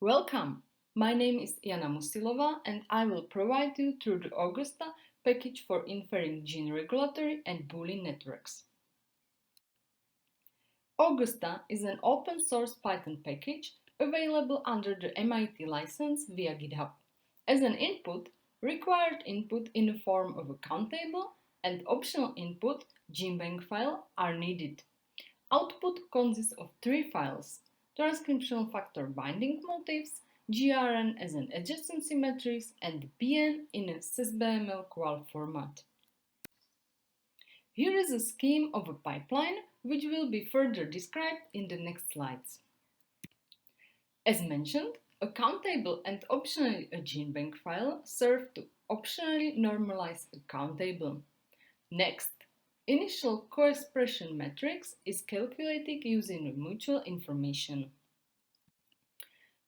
Welcome! My name is Jana Musilova and I will provide you through the Augusta package for inferring gene regulatory and Boolean networks. Augusta is an open source Python package available under the MIT license via GitHub. As an input, required input in the form of a count table and optional input GenBank file are needed. Output consists of three files: transcriptional factor binding motifs, GRN as an adjacency matrix, and PN in a sysbml qual format. Here is a scheme of a pipeline which will be further described in the next slides. As mentioned, a count table and optionally a GenBank file serve to optionally normalize a count table. Next, initial co-expression matrix is calculated using mutual information.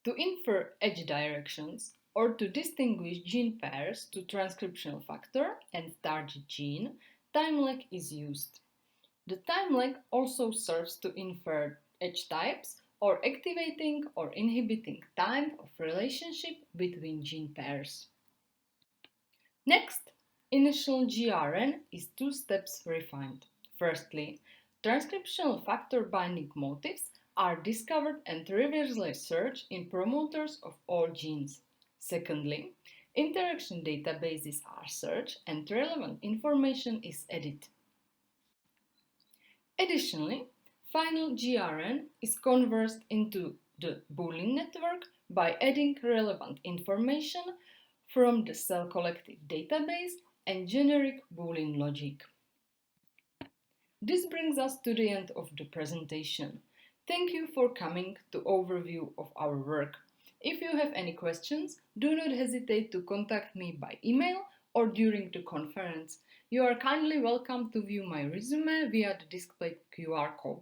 To infer edge directions or to distinguish gene pairs to transcriptional factor and target gene, time lag is used. The time lag also serves to infer edge types or activating or inhibiting time of relationship between gene pairs. Next, initial GRN is two steps refined. Firstly, transcriptional factor binding motifs are discovered and reversely searched in promoters of all genes. Secondly, interaction databases are searched and relevant information is added. Additionally, final GRN is converted into the Boolean network by adding relevant information from the cell collective database and generic Boolean logic. This brings us to the end of the presentation. Thank you for coming to overview of our work. If you have any questions, do not hesitate to contact me by email or during the conference. You are kindly welcome to view my resume via the displayed QR code.